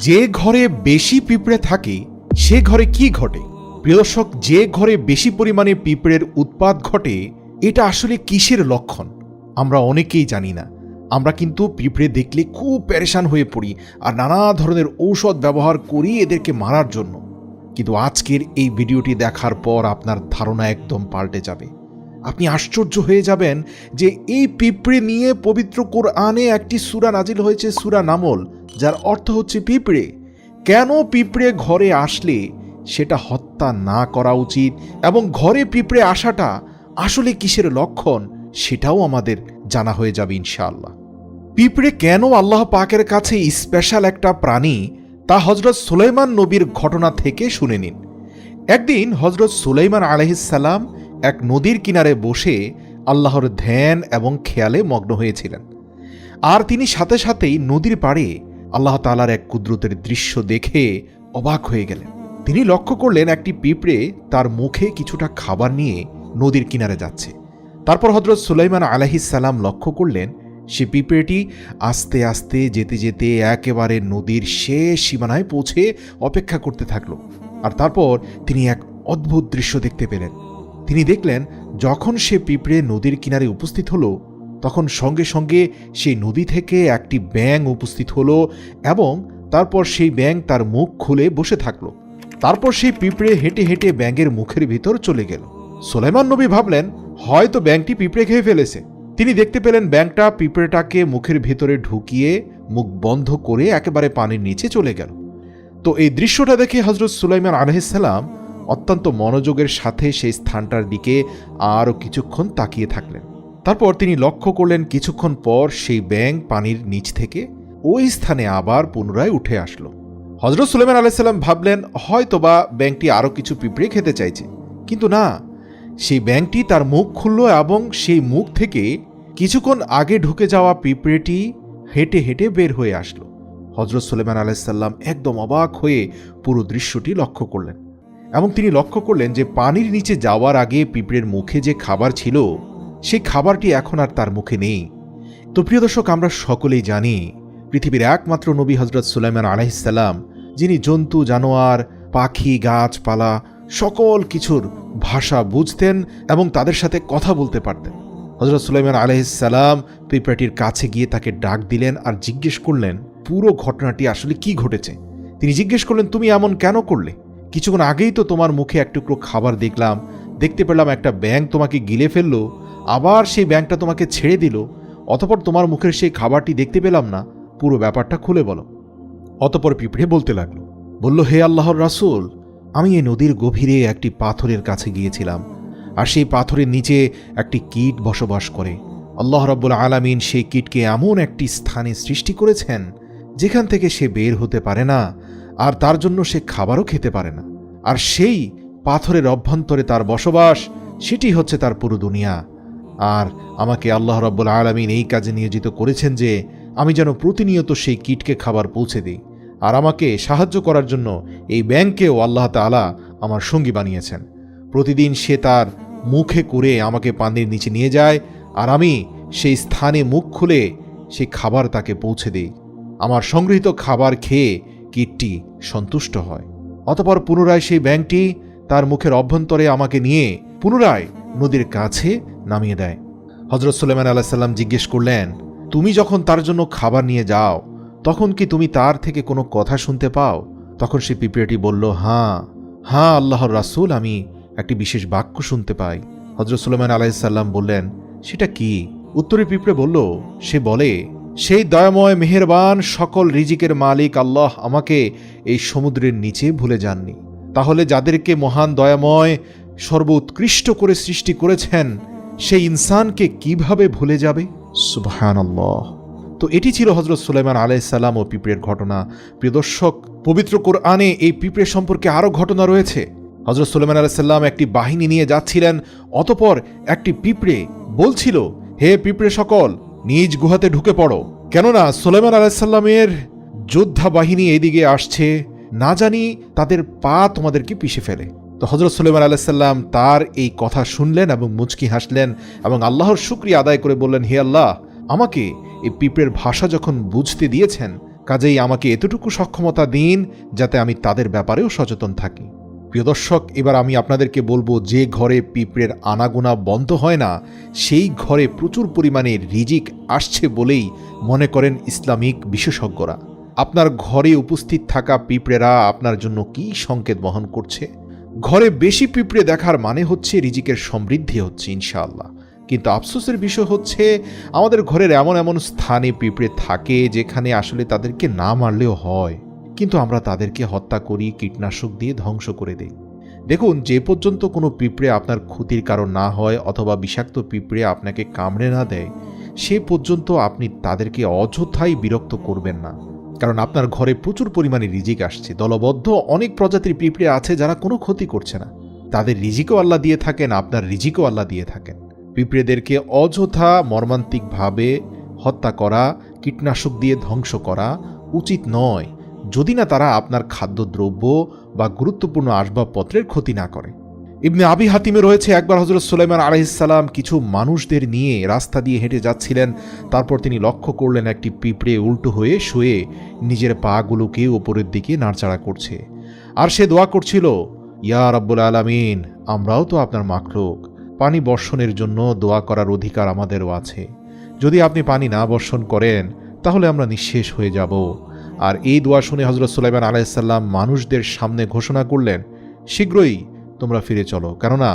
যে ঘরে বেশি পিঁপড়ে থাকে সে ঘরে কি ঘটে? প্রিয় দর্শক, যে ঘরে বেশি পরিমাণে পিঁপড়ের উৎপাত ঘটে এটা আসলে কিসের লক্ষণ আমরা অনেকেই জানি না। আমরা কিন্তু পিঁপড়ে দেখলে খুব পেরেশান হয়ে পড়ি আর নানা ধরনের ঔষধ ব্যবহার করি এদেরকে মারার জন্য। কিন্তু আজকের এই ভিডিওটি দেখার পর আপনার ধারণা একদম পাল্টে যাবে। আপনি আশ্চর্য হয়ে যাবেন যে এই পিঁপড়ে নিয়ে পবিত্র কোরআনে একটি সূরা নাজিল হয়েছে, সূরা নামল, যার অর্থ হচ্ছে পিঁপড়ে। কেন পিঁপড়ে ঘরে আসলে সেটা হত্যা না করা উচিত এবং ঘরে পিঁপড়ে আসাটা আসলে কিসের লক্ষণ সেটাও আমাদের জানা হয়ে যাবে ইনশাআল্লাহ। পিঁপড়ে কেন আল্লাহ পাকের কাছে স্পেশাল একটা প্রাণী তা হযরত সুলাইমান নবীর ঘটনা থেকে শুনে নিন। একদিন হযরত সুলাইমান আলাইহিস সালাম এক নদীর কিনারে বসে আল্লাহর ধ্যান এবং খেয়ালে মগ্ন হয়েছিলেন। আর তিনি সাথে সাথেই নদীর পাড়ে আল্লাহ তাআলার এক কুদরতের দৃশ্য দেখে অবাক হয়ে গেলেন। তিনি লক্ষ্য করলেন একটি পিঁপড়ে তার মুখে কিছুটা খাবার নিয়ে নদীর কিনারে যাচ্ছে। তারপর হযরত সুলাইমান আলাইহিস সালাম লক্ষ্য করলেন সে পিঁপড়েটি আস্তে আস্তে যেতে যেতে একেবারে নদীর শেষ সীমানায় পৌঁছে অপেক্ষা করতে থাকল। আর তারপর তিনি এক অদ্ভুত দৃশ্য দেখতে পেলেন। তিনি দেখলেন যখন সে পিঁপড়ে নদীর কিনারে উপস্থিত হলো তখন সঙ্গে সঙ্গে সেই নদী থেকে একটি ব্যাঙ উপস্থিত হলো এবং তারপর সেই ব্যাঙ তার মুখ খুলে বসে থাকলো। তারপর সেই পিঁপড়ে হেঁটে হেঁটে ব্যাঙের মুখের ভিতর চলে গেল। সুলাইমান নবী ভাবলেন হয়তো ব্যাঙটি পিঁপড়ে খেয়ে ফেলেছে। তিনি দেখতে পেলেন ব্যাঙটা পিঁপড়েটাকে মুখের ভিতরে ঢুকিয়ে মুখ বন্ধ করে একেবারে পানির নিচে চলে গেল। তো এই দৃশ্যটা দেখে হযরত সুলাইমান আলাইহিস সালাম অত্যন্ত মনোযোগের সাথে সেই স্থানটার দিকে আরও কিছুক্ষণ তাকিয়ে থাকলেন। তারপর তিনি লক্ষ্য করলেন কিছুক্ষণ পর সেই ব্যাঙ পানির নিচ থেকে ওই স্থানে আবার পুনরায় উঠে আসলো। হযরত সুলাইমান আলাইহিস সালাম ভাবলেন হয়তোবা ব্যাঙটি আরও কিছু পিঁপড়ে খেতে চাইছে, কিন্তু না, সেই ব্যাঙটি তার মুখ খুলল এবং সেই মুখ থেকে কিছুক্ষণ আগে ঢুকে যাওয়া পিঁপড়েটি হেঁটে হেঁটে বের হয়ে আসলো। হযরত সুলাইমান আলাইহিস সালাম একদম অবাক হয়ে পুরো দৃশ্যটি লক্ষ্য করলেন এবং তিনি লক্ষ্য করলেন যে পানির নিচে যাওয়ার আগে পিঁপড়ের মুখে যে খাবার ছিল সেই খাবারটি এখন আর তার মুখে নেই। তো প্রিয় দর্শক, আমরা সকলেই জানি পৃথিবীর একমাত্র নবী হযরত সুলাইমান আলাইহিস সালাম, যিনি জন্তু জানোয়ার পাখি গাছপালা সকল কিছুর ভাষা বুঝতেন এবং তাদের সাথে কথা বলতে পারতেন। হযরত সুলাইমান আলাইহিস সালাম পিঁপড়াটির কাছে গিয়ে তাকে ডাক দিলেন আর জিজ্ঞেস করলেন পুরো ঘটনাটি আসলে কি ঘটেছে। তিনি জিজ্ঞেস করলেন তুমি এমন কেন করলে? কিছুক্ষণ আগেই তো তোমার মুখে এক টুকরো খাবার দেখলাম, দেখতে পেলাম একটা ব্যাঙ তোমাকে গিলে ফেললো, আবার সেই ব্যাঙটা তোমাকে ছেড়ে দিল, অতঃপর তোমার মুখের সেই খাবারটি দেখতে পেলাম না, পুরো ব্যাপারটা খুলে বলো। অতঃপর পিঁপড়ে বলতে লাগলো, বলল হে আল্লাহর রাসূল, আমি এই নদীর গভীরে একটি পাথরের কাছে গিয়েছিলাম আর সেই পাথরের নিচে একটি কীট বসবাস করে। আল্লাহ রাব্বুল আলামিন সেই কীটকে এমন একটি স্থানে সৃষ্টি করেছেন যেখান থেকে সে বের হতে পারে না আর তার জন্য সে খাবারও খেতে পারে না। আর সেই পাথরের অভ্যন্তরে তার বসবাস, সেটি হচ্ছে তার পুরো দুনিয়া। আর আমাকে আল্লাহ রাব্বুল আলামিন এই কাজে নিয়োজিত করেছেন যে আমি যেন প্রতিনিয়ত সেই কীটকে খাবার পৌঁছে দিই। আর আমাকে সাহায্য করার জন্য এই ব্যাঙকেও আল্লাহ তাআলা আমার সঙ্গী বানিয়েছেন। প্রতিদিন সে তার মুখে করে আমাকে পানির নিচে নিয়ে যায় আর আমি সেই স্থানে মুখ খুলে সেই খাবার তাকে পৌঁছে দিই। আমার সংগৃহীত খাবার খেয়ে কীটটি সন্তুষ্ট হয়। অতঃপর পুনরায় সেই ব্যাঙটি তার মুখের অভ্যন্তরে আমাকে নিয়ে পুনরায় নদীর কাছে নামিয়ে দেয়। হযরত সুলাইমান আলাইহিস সালাম জিজ্ঞেস করলেন তুমি যখন তার জন্য খাবার নিয়ে যাও তখন কি তুমি তার থেকে কোনো কথা শুনতে পাও? তখন সে পিঁপড়েটি বলল হ্যাঁ হ্যাঁ আল্লাহর রাসূল, আমি একটি বিশেষ বাক্য শুনতে পাই। হযরত সুলাইমান আলাইহিস সালাম বললেন সেটা কি? উত্তরে পিঁপড়ে বলল, সে বলে সেই দয়াময় মেহেরবান সকল রিজিকের মালিক আল্লাহ আমাকে এই সমুদ্রের নিচে ভুলে যাননি, তাহলে যাদেরকে মহান দয়াময় সর্বোৎকৃষ্ট করে সৃষ্টি করেছেন সেই ইনসানকে কিভাবে ভুলে যাবে? সুবহানাল্লাহ। তো এটি ছিল হযরত সুলাইমান আলাইহিস সালাম ও পিঁপড়ের ঘটনা। প্রিয় দর্শক, পবিত্র কোরআনে এই পিঁপড়ে সম্পর্কে আরও ঘটনা রয়েছে। হযরত সুলাইমান আলাইহিস সালাম একটি বাহিনী নিয়ে যাচ্ছিলেন, অতঃপর একটি পিঁপড়ে বলছিল হে পিঁপড়ে সকল নিজ গুহাতে ঢুকে পড়ো, কেননা সুলাইমান আলাইহিস সালামের যোদ্ধা বাহিনী এদিকে আসছে, না জানি তাদের পা তোমাদেরকে পিষে ফেলে। তো হযরত সুলাইমান আলাইহিস সালাম তার এই কথা শুনলেন এবং মুচকি হাসলেন এবং আল্লাহর শুকরিয়া আদায় করে বললেন হে আল্লাহ, আমাকে এই পিঁপড়ের ভাষা যখন বুঝতে দিয়েছেন, কাজেই আমাকে এতটুকু সক্ষমতা দিন যাতে আমি তাদের ব্যাপারেও সচেতন থাকি। প্রিয় দর্শক, এবার আমি আপনাদেরকে বলবো, যে ঘরে পিঁপড়ের আনাগোনা বন্ধ হয় না সেই ঘরে প্রচুর পরিমাণে রিজিক আসছে বলেই মনে করেন ইসলামিক বিশেষজ্ঞরা। আপনার ঘরে উপস্থিত থাকা পিঁপড়েরা আপনার জন্য কি সংকেত বহন করছে? ঘরে বেশি পিঁপড়ে দেখার মানে হচ্ছে রিজিকের সমৃদ্ধি হচ্ছে ইনশাআল্লাহ। কিন্তু আফসোসের বিষয় হচ্ছে আমাদের ঘরের এমন এমন স্থানে পিঁপড়ে থাকে যেখানে আসলে তাদেরকে না মারলেও হয়, কিন্তু আমরা তাদেরকে হত্যা করি, কীটনাশক দিয়ে ধ্বংস করে দেই। দেখুন, যে পর্যন্ত কোনো পিঁপড়ে আপনার ক্ষতির কারণ না হয় অথবা বিষাক্ত পিঁপড়ে আপনাকে কামড়ে না দেয়, সে পর্যন্ত আপনি তাদেরকে অযথাই বিরক্ত করবেন না। কারণ আপনার ঘরে প্রচুর পরিমাণে রিজিক আসছে। দলবদ্ধ অনেক প্রজাতির পিঁপড়ে আছে যারা কোনো ক্ষতি করছে না। তাদের রিজিকও আল্লাহ দিয়ে থাকেন, আপনার রিজিকও আল্লাহ দিয়ে থাকেন। পিঁপড়েদেরকে অযথা মর্মান্তিকভাবে হত্যা করা, কীটনাশক দিয়ে ধ্বংস করা উচিত নয়, যদি না তারা আপনার খাদ্যদ্রব্য বা গুরুত্বপূর্ণ আসবাবপত্রের ক্ষতি না করে। ইবনে আবি হাতিমে রয়েছে, একবার হযরত সুলাইমান আলাইহিস সালাম কিছু মানুষদের নিয়ে রাস্তা দিয়ে হেঁটে যাচ্ছিলেন। তারপর তিনি লক্ষ্য করলেন একটি পিঁপড়ে উল্টো হয়ে শুয়ে নিজের পাগুলোকে উপরের দিকে নাড়াচাড়া করছে, আর সে দোয়া করছিল, ইয়া রাব্বুল আলামিন, আমরাও তো আপনার মাখলুক, পানি বর্ষণের জন্য দোয়া করার অধিকার আমাদেরও আছে। যদি আপনি পানি না বর্ষণ করেন তাহলে আমরা নিঃশেষ হয়ে যাব। আর এই দোয়া শুনে হযরত সুলাইমান আলাইহিস সালাম মানুষদের সামনে ঘোষণা করলেন, শীঘ্রই তোমরা ফিরে চলো, কেননা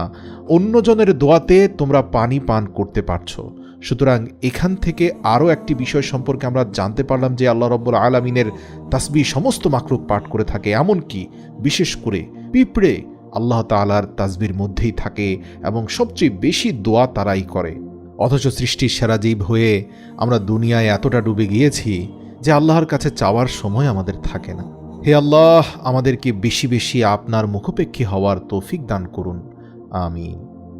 অন্যজনের দোয়াতে তোমরা পানি পান করতে পারছো। সুতরাং এখান থেকে আরও একটি বিষয় সম্পর্কে আমরা জানতে পারলাম যে আল্লাহ রাব্বুল আলামিনের তাসবিহ সমস্ত মাখলুক পাঠ করে থাকে, এমনকি বিশেষ করে পিঁপড়ে আল্লাহ তাআলার তাসবিহর মধ্যেই থাকে এবং সবচেয়ে বেশি দোয়া তারাই করে। অথচ সৃষ্টির সেরা জীব হয়ে আমরা দুনিয়ায় এতটা ডুবে গিয়েছি যে আল্লাহর কাছে চাওয়ার সময় আমাদের থাকে না। হে আল্লাহ, আমাদেরকে বেশি বেশি আপনার মুখাপেক্ষী হওয়ার তৌফিক দান করুন। আমিন।